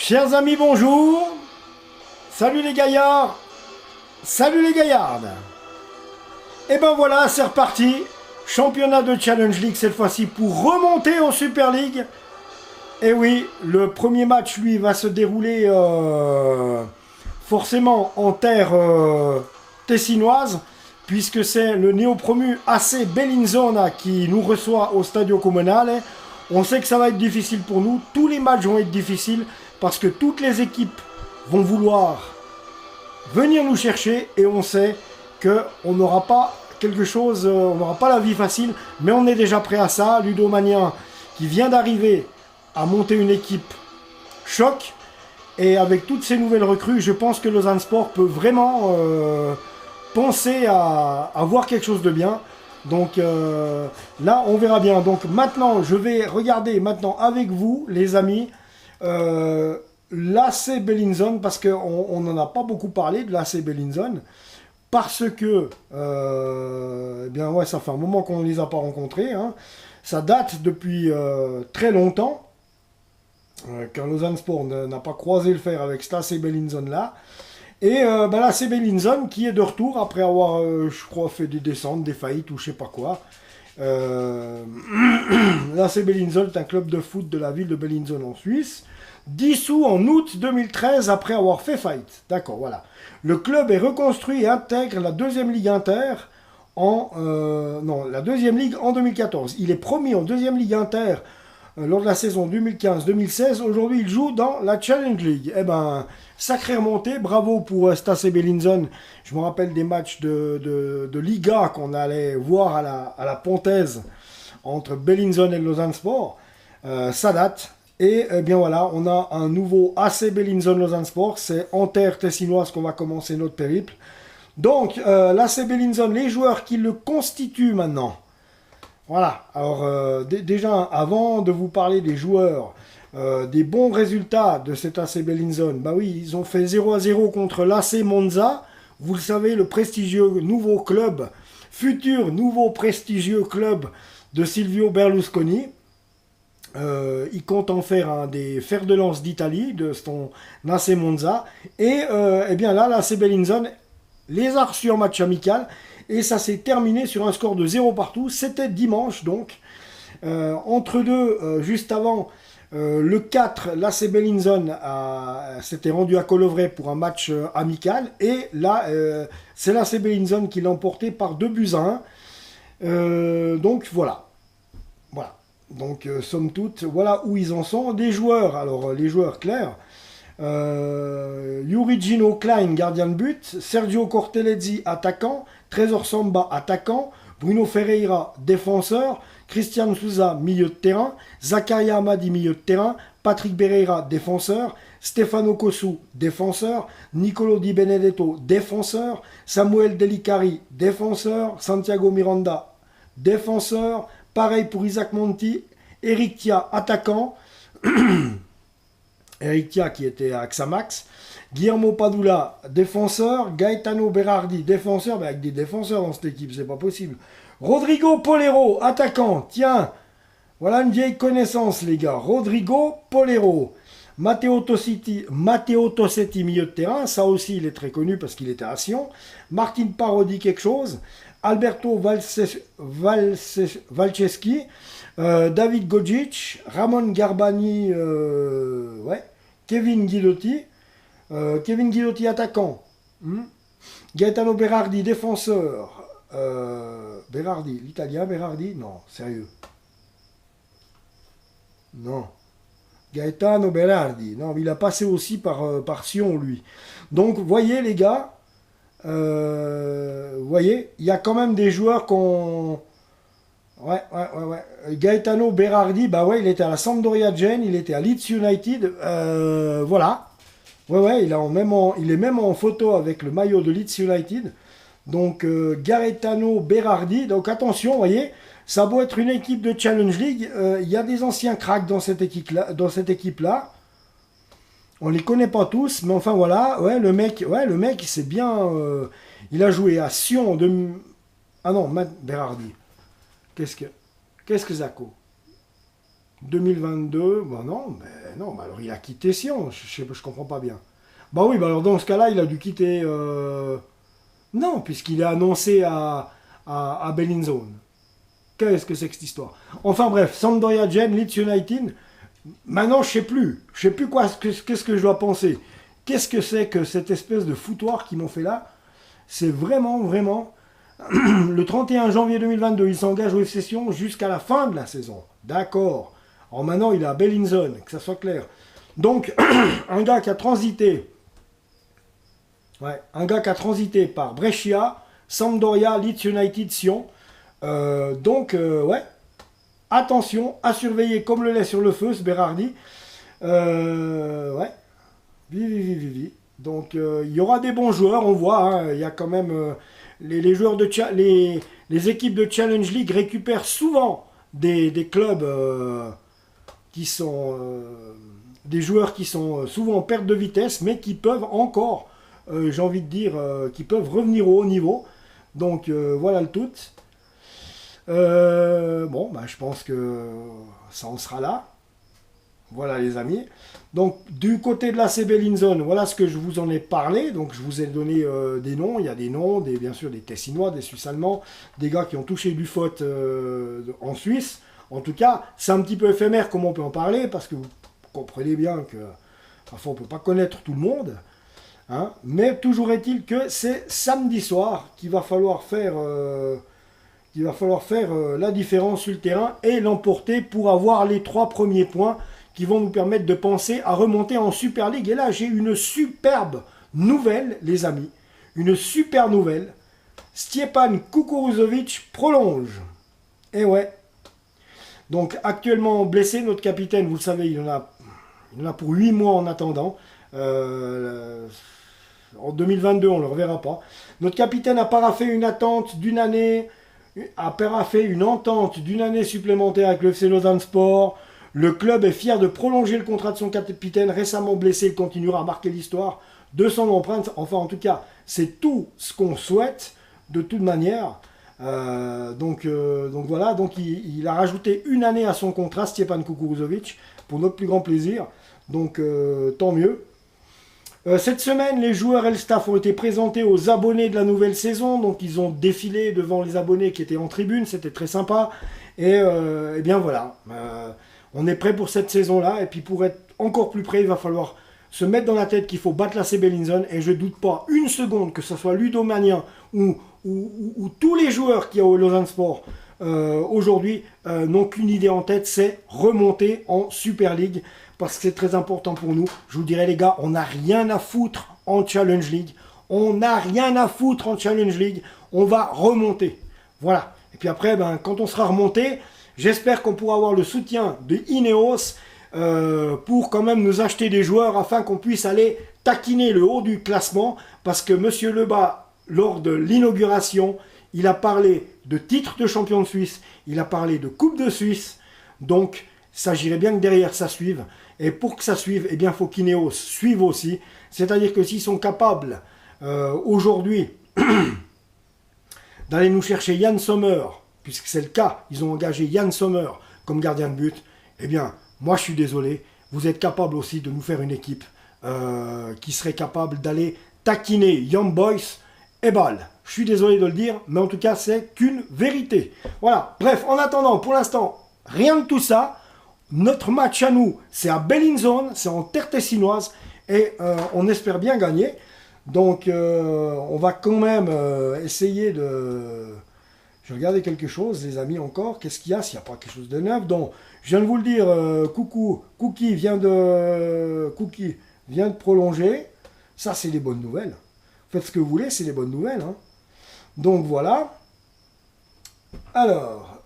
Chers amis, bonjour. Salut les gaillards. Salut les gaillardes. Et ben voilà, c'est reparti. Championnat de Challenge League cette fois-ci pour remonter en Super League. Et oui, le premier match, lui, va se dérouler forcément en terre tessinoise, puisque c'est le néo-promu AC Bellinzona qui nous reçoit au Stadio Comunale. On sait que ça va être difficile pour nous. Tous les matchs vont être difficiles parce que toutes les équipes vont vouloir venir nous chercher et on sait qu'on n'aura pas quelque chose, on n'aura pas la vie facile, mais on est déjà prêt à ça. Ludomania qui vient d'arriver à monter une équipe choc et avec toutes ces nouvelles recrues, je pense que Lausanne Sport peut vraiment penser à voir quelque chose de bien. Donc là, on verra bien. Donc maintenant, je vais regarder maintenant avec vous, les amis, l'AC Bellinzone, parce qu'on n'en a pas beaucoup parlé de l'AC Bellinzone, parce que, eh bien ouais, ça fait un moment qu'on ne les a pas rencontrés. Hein. Ça date depuis très longtemps, qu'un Lausanne Sport n'a pas croisé le fer avec cet AC Bellinzone là. Et là, c'est Bellinzone qui est de retour après avoir, je crois, fait des descentes, des faillites ou je sais pas quoi. Là, c'est Bellinzone, c'est un club de foot de la ville de Bellinzone en Suisse, dissous en août 2013 après avoir fait faillite. D'accord, voilà. Le club est reconstruit et intègre la deuxième ligue inter la deuxième ligue en 2014. Il est promis en deuxième ligue inter lors de la saison 2015-2016. Aujourd'hui, il joue dans la Challenge League. Eh ben, sacrée remontée. Bravo pour Stase Bellinzone. Je me rappelle des matchs de Liga qu'on allait voir à la Pontaise entre Bellinzone et Lausanne Sport. Ça date. Et eh bien voilà, on a un nouveau AC Bellinzone Lausanne Sport. C'est en terre tessinoise qu'on va commencer notre périple. Donc, l'AC Bellinzone, les joueurs qui le constituent maintenant. Voilà, alors déjà, avant de vous parler des joueurs, des bons résultats de cet AC Bellinzone, bah oui, ils ont fait 0-0 contre l'AC Monza, vous le savez, le prestigieux nouveau club, futur nouveau prestigieux club de Silvio Berlusconi. Il compte en faire un des fers de lance d'Italie, de son AC Monza, et eh bien là, l'AC Bellinzone les a reçus en match amical, et ça s'est terminé sur un score de 0 partout. C'était dimanche donc. Entre deux, juste avant, le 4, l'AC Bellinzone s'était rendu à Colovray pour un match amical. Et là, c'est l'AC Bellinzone qui l'a emporté par 2-1. Donc voilà. Voilà. Donc somme toute, voilà où ils en sont. Des joueurs, alors les joueurs clairs. Yurigino Klein, gardien de but, Sergio Cortelezzi, attaquant, Trésor Samba, attaquant, Bruno Ferreira, défenseur, Christian Souza, milieu de terrain, Zakaria Amadi, milieu de terrain, Patrick Bereira, défenseur, Stefano Kosu, défenseur, Nicolo Di Benedetto, défenseur, Samuel Delicari, défenseur, Santiago Miranda, défenseur, pareil pour Isaac Monti, Eric Tia, attaquant, Eric Tia qui était à Xamax, Guillermo Padula, défenseur, Gaetano Berardi, défenseur, mais avec des défenseurs dans cette équipe, c'est pas possible. Rodrigo Polero, attaquant, tiens, voilà une vieille connaissance les gars, Rodrigo Polero. Matteo Tossetti, milieu de terrain, ça aussi il est très connu parce qu'il était à Sion. Martin Parodi, quelque chose. Alberto Valceschi, David Godzic, Ramon Garbani, Kevin Guidotti, attaquant, Gaetano Berardi, défenseur, Berardi, l'italien Berardi, non, sérieux, non, Gaetano Berardi, non, il a passé aussi par Sion, lui. Donc, voyez les gars, voyez, il y a quand même des joueurs qu'on... Ouais. Gaetano Berardi, bah ouais, il était à la Sampdoria Gênes, il était à Leeds United, voilà. Ouais, il est même en photo avec le maillot de Leeds United. Donc, Gaetano Berardi, donc attention, voyez, ça doit être une équipe de Challenge League, il y a des anciens cracks dans cette équipe-là. On les connaît pas tous, mais enfin voilà, le mec, il s'est bien... il a joué à Sion de... Ah non, Berardi. Qu'est-ce que Zako 2022, bon non, mais non, bah alors il a quitté Sion, je comprends pas bien. Bah oui, bah alors dans ce cas-là, il a dû quitter... Non, puisqu'il est annoncé à Bellinzone. Qu'est-ce que c'est que cette histoire? Enfin bref, Sampdoria Gem, Leeds United. Maintenant, je sais plus. Je sais plus quoi, qu'est-ce que je dois penser. Qu'est-ce que c'est que cette espèce de foutoir qu'ils m'ont fait là? C'est vraiment, vraiment... Le 31 janvier 2022, il s'engage au FC Sion jusqu'à la fin de la saison. D'accord. Alors maintenant, il est à Bellinzone, que ça soit clair. Donc, un gars qui a transité... Ouais, un gars qui a transité par Brescia, Sampdoria, Leeds United, Sion. Ouais, attention, à surveiller comme le lait sur le feu, ce Berardi. Ouais, vivi. Donc, il y aura des bons joueurs, on voit. Hein, il y a quand même les joueurs de les équipes de Challenge League récupèrent souvent des clubs qui sont des joueurs qui sont souvent en perte de vitesse, mais qui peuvent encore, j'ai envie de dire, qui peuvent revenir au haut niveau. Donc voilà le tout. Bon, bah, je pense que ça en sera là. Voilà les amis. Donc du côté de la CB Linzone, voilà ce que je vous en ai parlé. Donc je vous ai donné des noms. Il y a des noms, bien sûr des Tessinois, des Suisses allemands, des gars qui ont touché du faute en Suisse. En tout cas, c'est un petit peu éphémère comme on peut en parler, parce que vous comprenez bien que parfois on ne peut pas connaître tout le monde. Hein, mais toujours est-il que c'est samedi soir qu'il va falloir faire... la différence sur le terrain et l'emporter pour avoir les 3 premiers points qui vont nous permettre de penser à remonter en Super League. Et là, j'ai une superbe nouvelle, les amis. Une super nouvelle. Stjepan Kukuruzovic prolonge. Et ouais. Donc, actuellement blessé, notre capitaine, vous le savez, il en a pour 8 mois en attendant. En 2022, on ne le reverra pas. Notre capitaine a paraphé une attente d'une année... a paraphé une entente d'une année supplémentaire avec le FC Lausanne Sport. Le club est fier de prolonger le contrat de son capitaine récemment blessé. Il continuera à marquer l'histoire de son empreinte. Enfin, en tout cas, c'est tout ce qu'on souhaite de toute manière. Donc voilà, donc il a rajouté une année à son contrat, Stjepan Kukuruzovic, pour notre plus grand plaisir. Donc tant mieux. Cette semaine, les joueurs et le staff ont été présentés aux abonnés de la nouvelle saison. Donc, ils ont défilé devant les abonnés qui étaient en tribune. C'était très sympa. Et bien voilà. On est prêt pour cette saison-là. Et puis, pour être encore plus prêt, il va falloir se mettre dans la tête qu'il faut battre la CB Linzone. Et je ne doute pas une seconde que ce soit Ludomania ou tous les joueurs qui ont au Lausanne Sport aujourd'hui n'ont qu'une idée en tête, c'est remonter en Super League. Parce que c'est très important pour nous. Je vous dirais les gars, on n'a rien à foutre en Challenge League. On n'a rien à foutre en Challenge League. On va remonter. Voilà. Et puis après, quand on sera remonté, j'espère qu'on pourra avoir le soutien de Ineos pour quand même nous acheter des joueurs afin qu'on puisse aller taquiner le haut du classement. Parce que Monsieur Lebas, lors de l'inauguration, il a parlé de titre de champion de Suisse. Il a parlé de Coupe de Suisse. Donc, il s'agirait bien que derrière ça suive. Et pour que ça suive, eh bien, il faut qu'Ineos suive aussi. C'est-à-dire que s'ils sont capables, aujourd'hui, d'aller nous chercher Yann Sommer, puisque c'est le cas, ils ont engagé Yann Sommer comme gardien de but, eh bien, moi je suis désolé, vous êtes capable aussi de nous faire une équipe qui serait capable d'aller taquiner Young Boys et Bâle. Je suis désolé de le dire, mais en tout cas, c'est qu'une vérité. Voilà, bref, en attendant, pour l'instant, rien de tout ça. Notre match à nous, c'est à Bellinzone, c'est en terre tessinoise, et on espère bien gagner. Donc, on va quand même essayer de... Je vais regarder quelque chose, les amis, encore. Qu'est-ce qu'il y a, s'il n'y a pas quelque chose de neuf? Donc, je viens de vous le dire, Cookie vient de prolonger. Ça, c'est des bonnes nouvelles. Faites ce que vous voulez, c'est des bonnes nouvelles. Hein. Donc, voilà. Alors...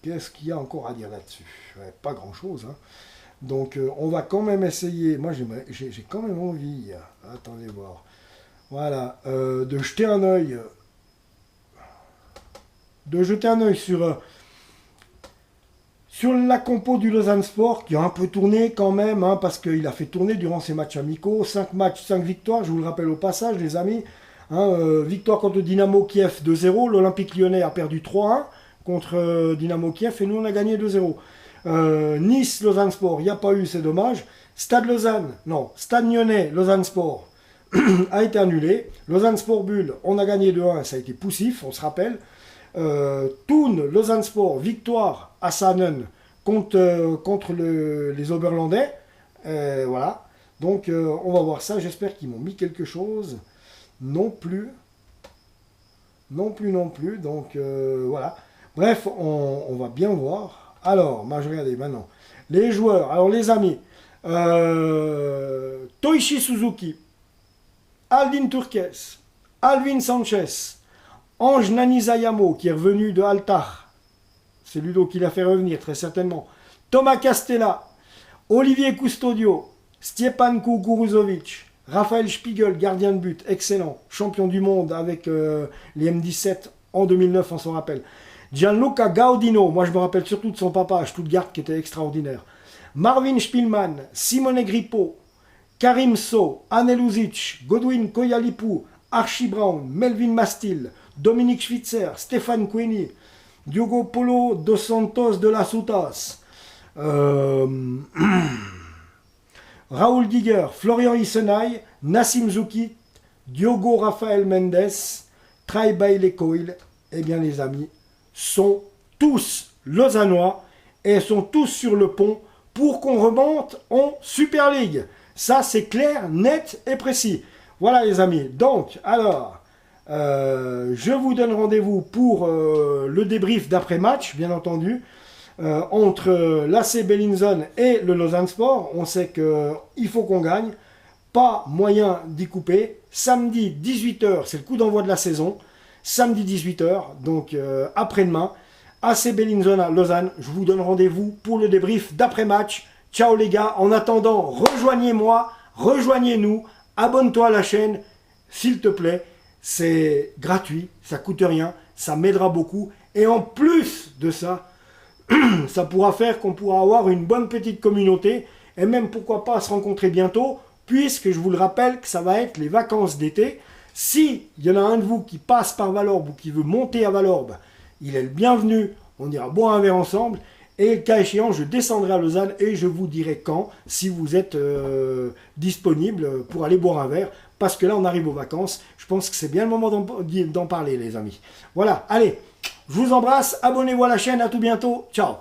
qu'est-ce qu'il y a encore à dire là-dessus? Ouais, pas grand-chose. Hein. Donc, on va quand même essayer. Moi, j'ai quand même envie. Attendez voir. Voilà. De jeter un œil. Sur la compo du Lausanne Sport, qui a un peu tourné quand même, hein, parce qu'il a fait tourner durant ses matchs amicaux. 5 matchs, 5 victoires, je vous le rappelle au passage, les amis. Hein, victoire contre Dynamo Kiev 2-0. L'Olympique Lyonnais a perdu 3-1. Contre Dynamo Kiev et nous on a gagné 2-0. Nice, Lausanne Sport, il n'y a pas eu, c'est dommage. Stade Lausanne, non, Stade Lyonnais, Lausanne Sport a été annulé. Lausanne Sport Bulle, on a gagné 2-1, ça a été poussif, on se rappelle. Thun, Lausanne Sport, victoire à Saanen contre les Oberlandais. Voilà. Donc on va voir ça. J'espère qu'ils m'ont mis quelque chose. Non plus. Non plus, non plus. Donc voilà. Bref, on va bien voir. Alors, je regardais maintenant. Les joueurs. Alors les amis. Toichi Suzuki. Aldin Turques. Alvin Sanchez. Ange Nanizayamo, qui est revenu de Altar. C'est Ludo qui l'a fait revenir, très certainement. Thomas Castella. Olivier Custodio. Stjepan Kukuruzovic. Raphaël Spiegel, gardien de but, excellent. Champion du monde avec les M17 en 2009, on s'en rappelle. Gianluca Gaudino, moi je me rappelle surtout de son papa à Stuttgart qui était extraordinaire. Marvin Spielmann, Simone Grippo, Karim So, Anel Uzic, Godwin Koyalipou, Archie Brown, Melvin Mastil, Dominique Schwitzer, Stéphane Queni, Diogo Polo dos Santos de las Utas, Raoul Giger, Florian Isenay, Nassim Zouki, Diogo Rafael Mendes, Trai Baile Coil, eh bien les amis, sont tous lausannois et sont tous sur le pont pour qu'on remonte en Super League. Ça c'est clair, net et précis. Voilà les amis, donc alors, je vous donne rendez-vous pour le débrief d'après-match, bien entendu, entre l'AC Bellinzone et le Lausanne Sport. On sait qu'il faut qu'on gagne, pas moyen d'y couper. Samedi 18h, c'est le coup d'envoi de la saison, samedi 18h, donc après-demain, AC Bellinzone à Lausanne. Je vous donne rendez-vous pour le débrief d'après-match. Ciao les gars, en attendant, rejoignez-moi, rejoignez-nous, abonne-toi à la chaîne, s'il te plaît. C'est gratuit, ça coûte rien, ça m'aidera beaucoup. Et en plus de ça, ça pourra faire qu'on pourra avoir une bonne petite communauté. Et même pourquoi pas se rencontrer bientôt, puisque je vous le rappelle que ça va être les vacances d'été. Si il y en a un de vous qui passe par Valorbe ou qui veut monter à Valorbe, il est le bienvenu, on ira boire un verre ensemble. Et le cas échéant, je descendrai à Lausanne et je vous dirai quand, si vous êtes disponible pour aller boire un verre. Parce que là, on arrive aux vacances. Je pense que c'est bien le moment d'en parler, les amis. Voilà, allez, je vous embrasse. Abonnez-vous à la chaîne. À tout bientôt. Ciao.